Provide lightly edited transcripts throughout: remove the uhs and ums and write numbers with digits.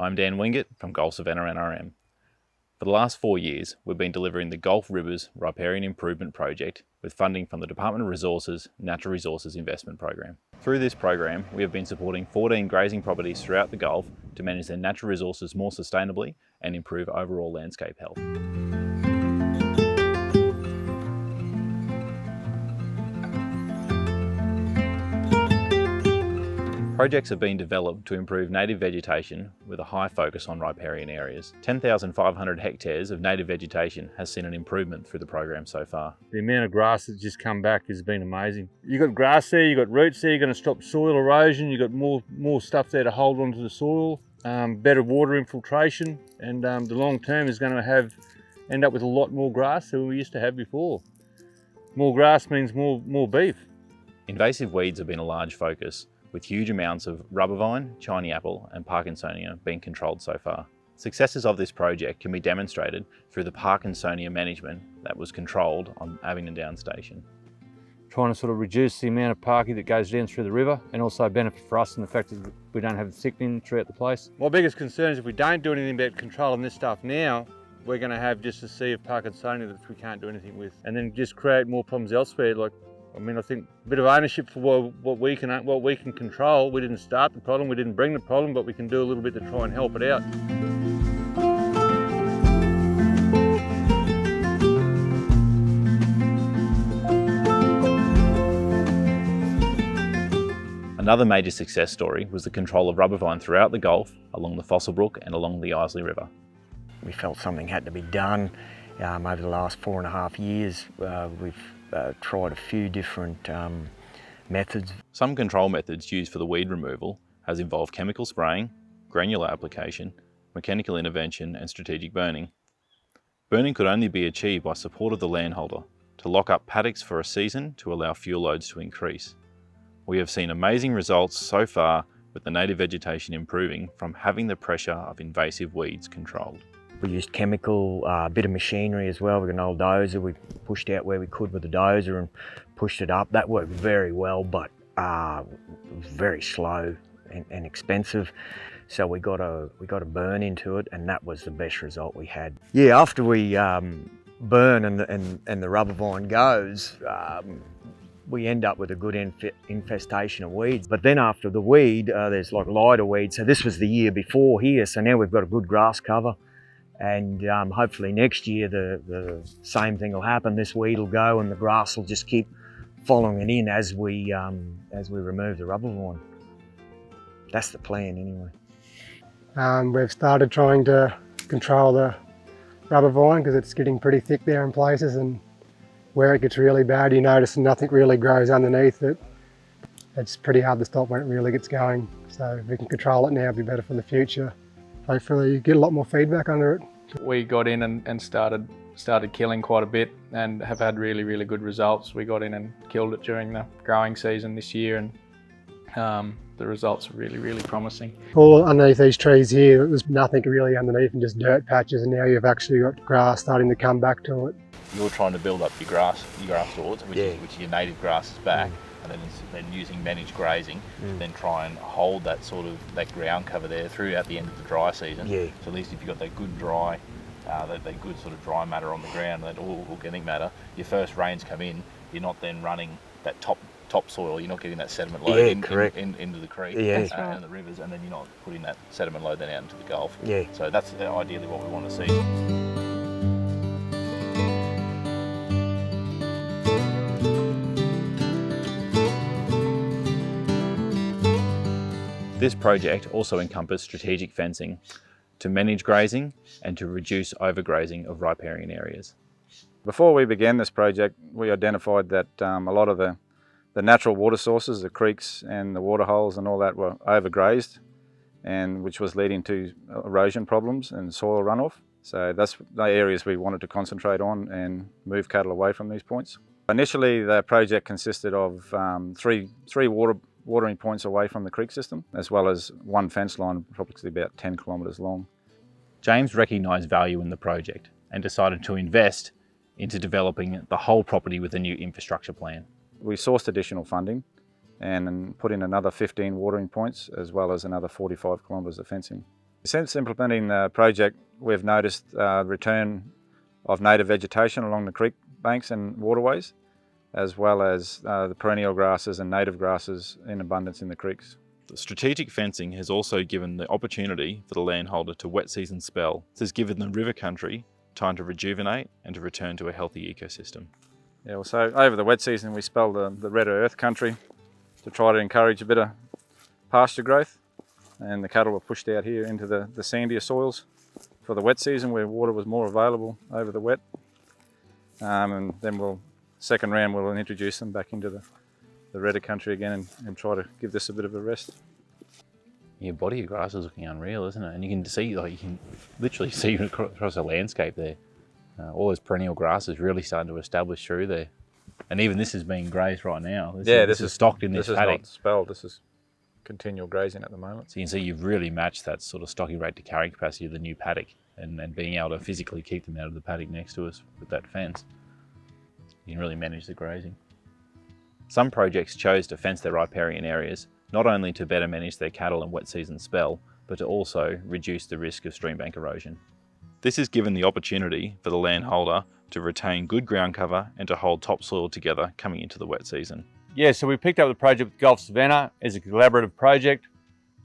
I'm Dan Wingett from Gulf Savannah NRM. For the last 4 years, we've been delivering the Gulf Rivers Riparian Improvement Project with funding from the Department of Resources Natural Resources Investment Program. Through this program, we have been supporting 14 grazing properties throughout the Gulf to manage their natural resources more sustainably and improve overall landscape health. Projects have been developed to improve native vegetation with a high focus on riparian areas. 10,500 hectares of native vegetation has seen an improvement through the program so far. The amount of grass that's just come back has been amazing. You've got grass there, you've got roots there, you're going to stop soil erosion, you've got more stuff there to hold onto the soil, better water infiltration, and the long term is going to end up with a lot more grass than we used to have before. More grass means more beef. Invasive weeds have been a large focus, with huge amounts of rubber vine, Chinese apple and Parkinsonia being controlled so far. Successes of this project can be demonstrated through the Parkinsonia management that was controlled on Abingdon Downs Station. Trying to sort of reduce the amount of parky that goes down through the river, and also benefit for us in the fact that we don't have thickening throughout the place. My biggest concern is if we don't do anything about controlling this stuff now, we're going to have just a sea of Parkinsonia that we can't do anything with, and then just create more problems elsewhere. I think a bit of ownership for what we can control. We didn't start the problem, we didn't bring the problem, but we can do a little bit to try and help it out. Another major success story was the control of rubber vine throughout the Gulf, along the Fossil Brook and along the Islay River. We felt something had to be done. Over the last 4.5 years, we've tried a few different methods. Some control methods used for the weed removal has involved chemical spraying, granular application, mechanical intervention and strategic burning. Burning could only be achieved by support of the landholder to lock up paddocks for a season to allow fuel loads to increase. We have seen amazing results so far with the native vegetation improving from having the pressure of invasive weeds controlled. We used chemical, a bit of machinery as well. We've got an old dozer. We pushed out where we could with the dozer and pushed it up. That worked very well, but it was very slow and expensive. So we got a burn into it, and that was the best result we had. Yeah, after we burn and the rubber vine goes, we end up with a good infestation of weeds. But then after the weed, there's like lighter weeds. So this was the year before here. So now we've got a good grass cover. And hopefully next year the same thing will happen. This weed will go and the grass will just keep following it in as we remove the rubber vine. That's the plan anyway. We've started trying to control the rubber vine because it's getting pretty thick there in places, and where it gets really bad you notice nothing really grows underneath it. It's pretty hard to stop when it really gets going. So if we can control it now, it'll be better for the future. Hopefully you get a lot more feedback under it. We got in and started killing quite a bit and have had really good results. We got in and killed it during the growing season this year, and the results are really promising. All underneath these trees here, there was nothing really underneath and just dirt patches, and now you've actually got grass starting to come back to it. You're trying to build up your grass sorts, which is your native grasses back, and then using managed grazing, then try and hold that ground cover there throughout the end of the dry season. Yeah. So at least if you've got that good dry, that good sort of dry matter on the ground, that all organic matter, your first rains come in, you're not then running that topsoil, you're not getting that sediment load into the creek and the rivers, and then you're not putting that sediment load then out into the Gulf. Yeah. So that's ideally what we want to see. This project also encompassed strategic fencing to manage grazing and to reduce overgrazing of riparian areas. Before we began this project, we identified that a lot of the natural water sources, the creeks and the water holes and all that, were overgrazed, and which was leading to erosion problems and soil runoff. So that's the areas we wanted to concentrate on and move cattle away from these points. Initially, the project consisted of three watering points away from the creek system, as well as one fence line, probably about 10 kilometres long. James recognised value in the project and decided to invest into developing the whole property with a new infrastructure plan. We sourced additional funding and put in another 15 watering points, as well as another 45 kilometres of fencing. Since implementing the project, we've noticed the return of native vegetation along the creek banks and waterways, as well as the perennial grasses and native grasses in abundance in the creeks. The strategic fencing has also given the opportunity for the landholder to wet season spell. This has given the river country time to rejuvenate and to return to a healthy ecosystem. Yeah, well, so over the wet season we spelled the redder earth country to try to encourage a bit of pasture growth, and the cattle were pushed out here into the sandier soils for the wet season where water was more available over the wet. And then second round we'll introduce them back into the redder country again and try to give this a bit of a rest. Your body of grass is looking unreal, isn't it? And you can see, like, you can literally see across the landscape there. All those perennial grasses really starting to establish through there. And even this is being grazed right now. This is stocked in this paddock. This is not spelled, this is continual grazing at the moment. So you can see you've really matched that sort of stocking rate to carrying capacity of the new paddock, and being able to physically keep them out of the paddock next to us with that fence. You can really manage the grazing. Some projects chose to fence their riparian areas, not only to better manage their cattle and wet season spell, but to also reduce the risk of streambank erosion. This has given the opportunity for the landholder to retain good ground cover and to hold topsoil together coming into the wet season. Yeah, so we picked up the project with Gulf Savannah as a collaborative project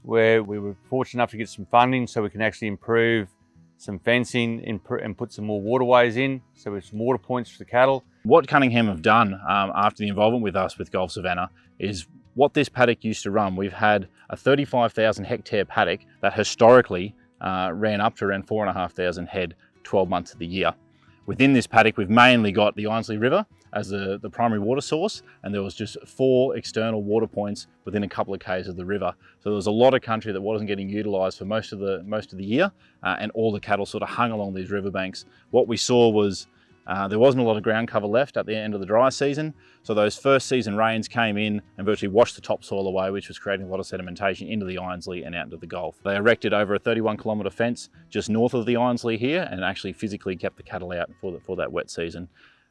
where we were fortunate enough to get some funding so we can actually improve some fencing and put some more waterways in, so there's some water points for the cattle. What Cunningham have done after the involvement with us with Gulf Savannah is what this paddock used to run. We've had a 35,000 hectare paddock that historically ran up to around 4,500 head 12 months of the year. Within this paddock we've mainly got the Ironsley River as the primary water source, and there was just 4 external water points within a couple of k's of the river. So there was a lot of country that wasn't getting utilised for most of the year, and all the cattle sort of hung along these riverbanks. What we saw was there wasn't a lot of ground cover left at the end of the dry season, so those first season rains came in and virtually washed the topsoil away, which was creating a lot of sedimentation into the Ironsley and out into the Gulf. They erected over a 31-kilometre fence just north of the Ironsley here and actually physically kept the cattle out for that wet season.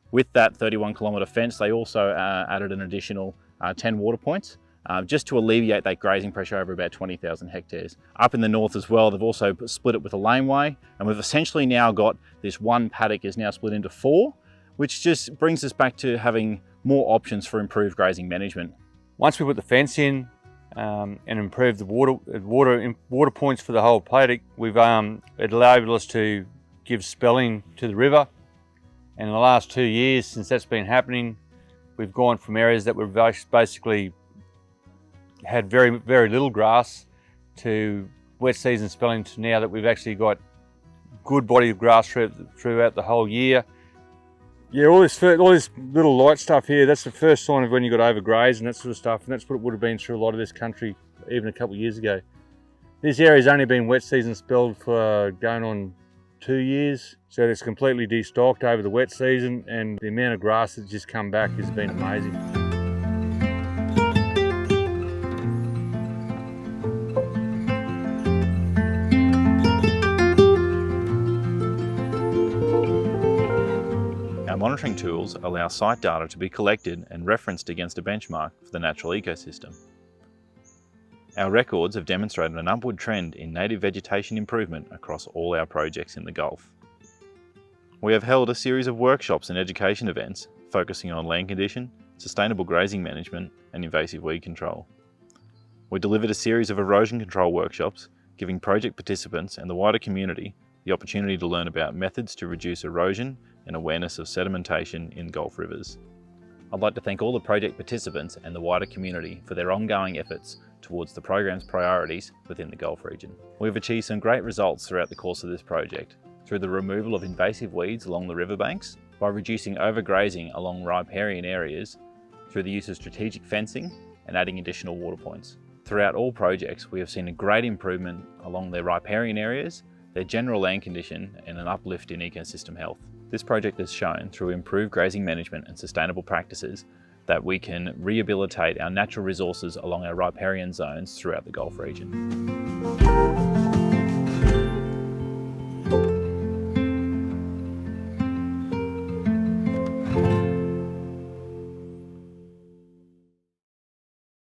With that 31-kilometre fence, they also added an additional 10 water points, just to alleviate that grazing pressure over about 20,000 hectares. Up in the north as well, they've also split it with a laneway, and we've essentially now got this one paddock is now split into 4, which just brings us back to having more options for improved grazing management. Once we put the fence in and improved the water points for the whole paddock, it allowed us to give spelling to the river. And in the last 2 years since that's been happening, we've gone from areas that were basically had very, very little grass to wet season spelling to now that we've actually got good body of grass throughout the whole year. Yeah, all this little light stuff here, that's the first sign of when you got overgrazed and that sort of stuff, and that's what it would have been through a lot of this country even a couple of years ago. This area's only been wet season spelled for going on 2 years, so it's completely destocked over the wet season, and the amount of grass that's just come back has been amazing. Our monitoring tools allow site data to be collected and referenced against a benchmark for the natural ecosystem. Our records have demonstrated an upward trend in native vegetation improvement across all our projects in the Gulf. We have held a series of workshops and education events focusing on land condition, sustainable grazing management and invasive weed control. We delivered a series of erosion control workshops, giving project participants and the wider community the opportunity to learn about methods to reduce erosion and awareness of sedimentation in Gulf rivers. I'd like to thank all the project participants and the wider community for their ongoing efforts towards the program's priorities within the Gulf region. We've achieved some great results throughout the course of this project through the removal of invasive weeds along the riverbanks, by reducing overgrazing along riparian areas, through the use of strategic fencing and adding additional water points. Throughout all projects, we have seen a great improvement along their riparian areas, their general land condition and an uplift in ecosystem health. This project has shown through improved grazing management and sustainable practices that we can rehabilitate our natural resources along our riparian zones throughout the Gulf region.